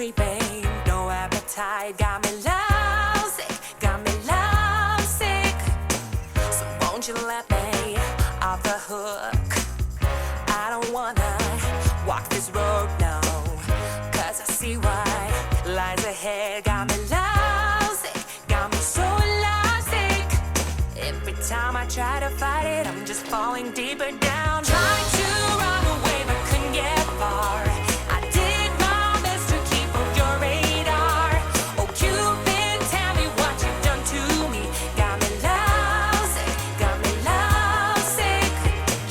creeping, no appetite, got me lovesick, got me lovesick. So won't you let me off the hook? I don't wanna walk this road, no, 'cause I see what lies ahead. Got me lovesick, got me so lovesick. Every time I try to fight it, I'm just falling deeper down. Trying to run away but couldn't get far. I did my best to keep off your radar. Oh Cupid, tell me what you've done to me. Got me lovesick, got me lovesick.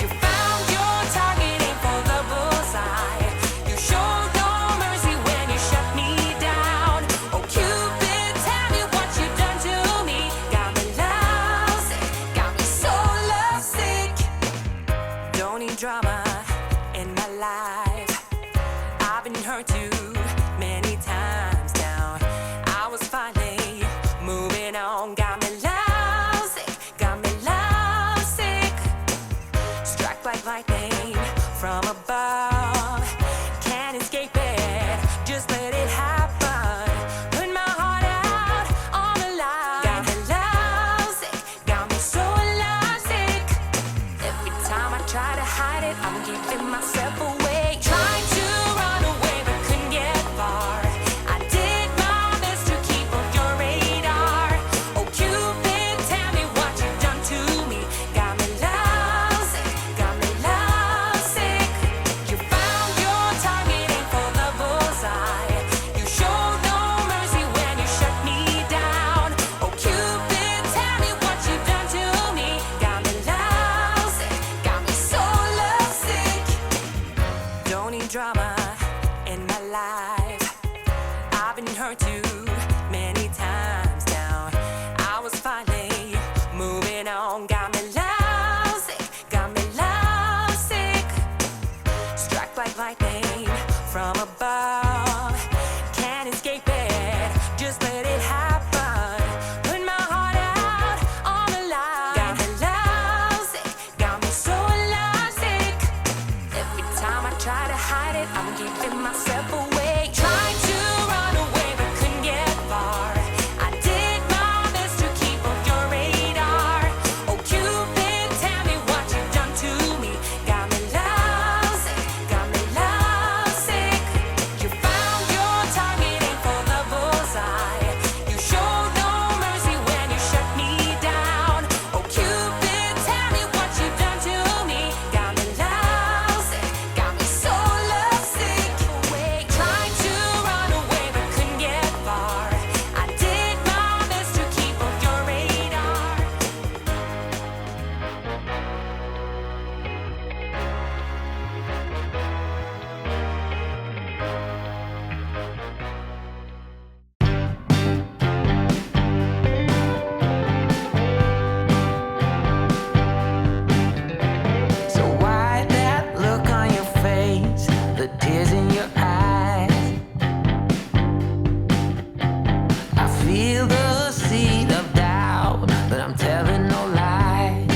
You found your target, aim for the bullseye. You showed no mercy when you shut me down. Oh Cupid, tell me what you've done to me. Got me lovesick, got me so lovesick. Don't need drama in my life. I've been hurt too many times now. I was finally moving on. Got me lovesick, got me lovesick. Struck like lightning from above. Can't escape it, just let it happen. Put my heart out on the line. Got me lovesick, got me so lovesick. Every time I try to hide it, I'm giving myself away. Trying to run away but couldn't get far. I did my best to keep off your radar. Oh Cupid, tell me what you've done to me. Got me lovesick, got me lovesick. You found your target, aim for the bullseye. You showed no mercy when you shut me down. Oh Cupid, tell me what you've done to me. Got me lovesick, got me so lovesick. Don't need drama in my life. I've been hurt too many times now. I was finally moving on. Got me lovesick, got me lovesick. Struck like lightning from above. Can't escape it, just let it happen. Put my heart out on the line. Got me lovesick, got me so lovesick. Every time I try to hide it, I'm giving myself away. Trying to run away but couldn't get far. I did my best to keep off your radar. Oh Cupid, tell me what you've done to me. Got me lovesick, got me lovesick. You found your target, aim for the bullseye. You showed no mercy when you shut me down. Oh Cupid, tell me what you've done to me. Got me lovesick, got me so lovesick. Trying to run away but couldn't get far. I did my best to keep off your radar. So why that look on your face, the tears in your eyes? I feel the seed of doubt, but I'm telling no lies.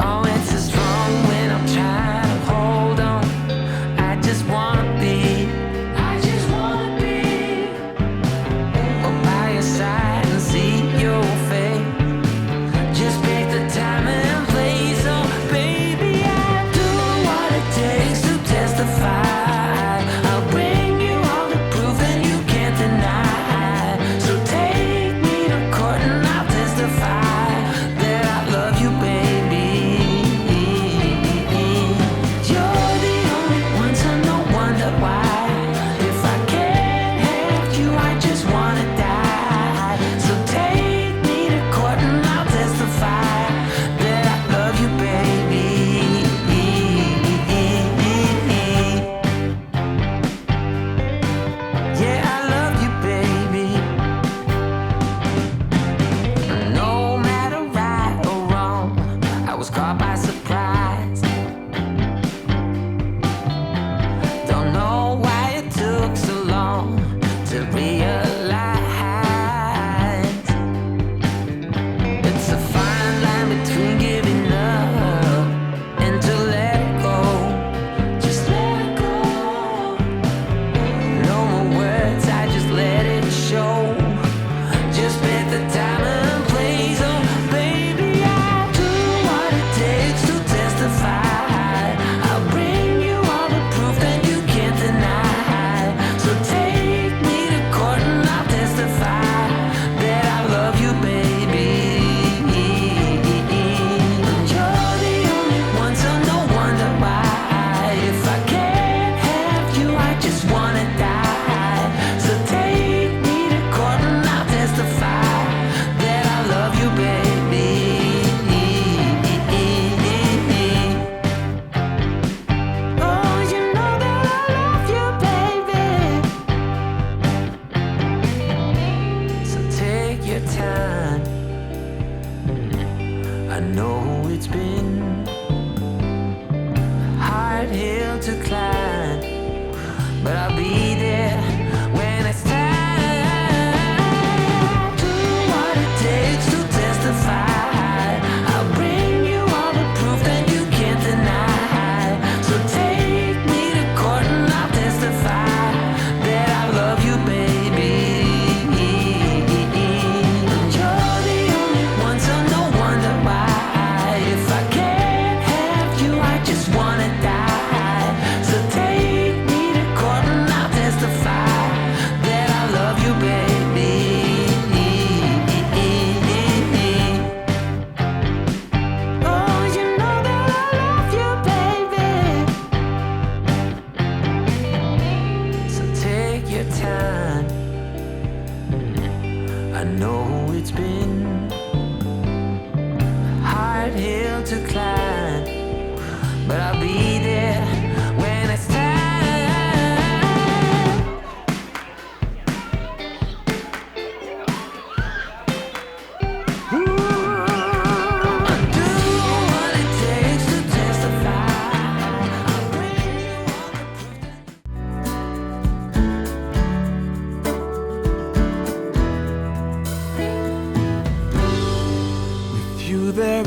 Oh, it's so strong when I'm trying to hold on. I just wanna be by your side and see your face. Just pick the time and place. Oh, baby, I do what it takes to testify. I'll bring you all the proof that you can't deny.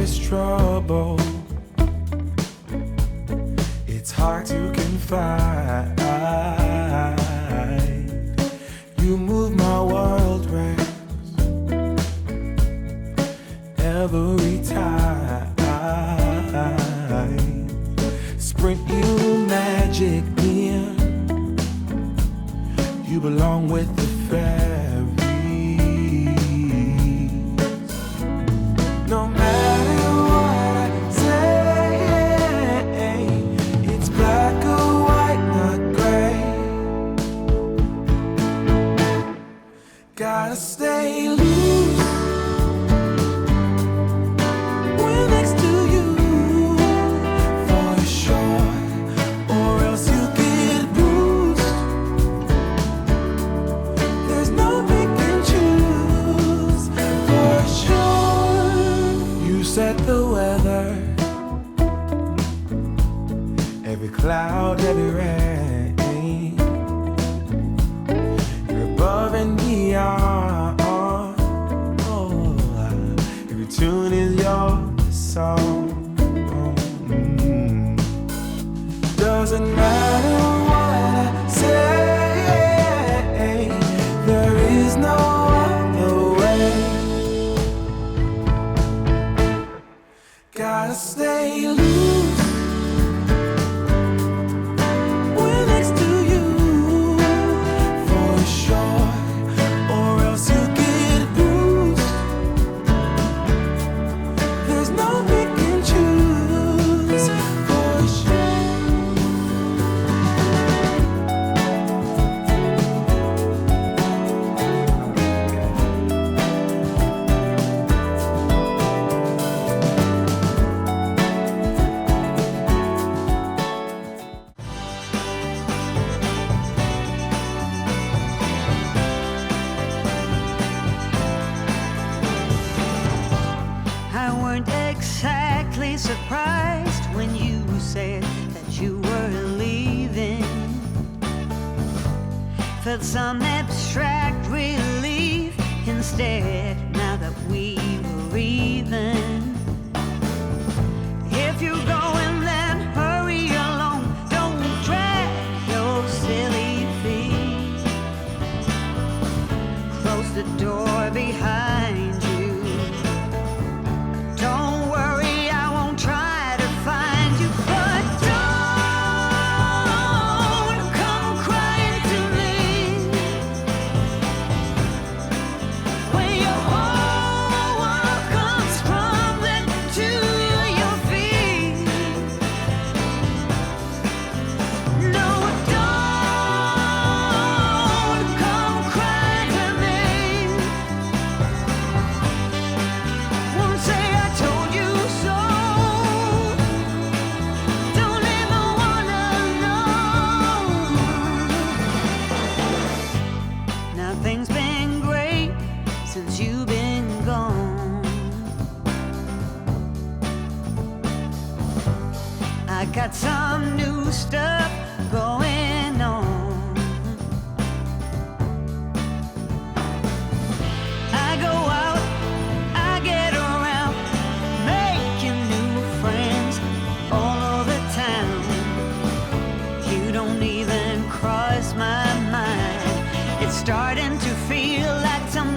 is trouble. It's hard to confide. You move my world round every time. Sprint you magic in. You belong with the fairies. No matter what I say, it's black or white, not gray. Gotta stay loose when next to you, for sure, or else you get bruised. There's no pick and choose, for sure. You set the weather, every cloud, every rain. You're above and beyond. Oh, every tune is your song. Doesn't matter what I say, there is no other way. Gotta stay loose when next to you, for sure, or else you get bruised. There's no pick and choose, for sure. I weren't exactly surprised when you said that you were leaving. Felt some abstract relief instead, now that we were even. If you're going, then hurry along. Don't drag your silly feet. Close the door behind you. Don't worry, I won't try to find you, but don't come crying to me when your whole world comes crumbling to your feet. No, don't come crying to me. Won't say I told you so. Don't ever wanna know. Nothing's been great since you've been gone. I got some new stuff going on. I go out, I get around, making new friends all over town. You don't even cross my mind. It's starting to feel like some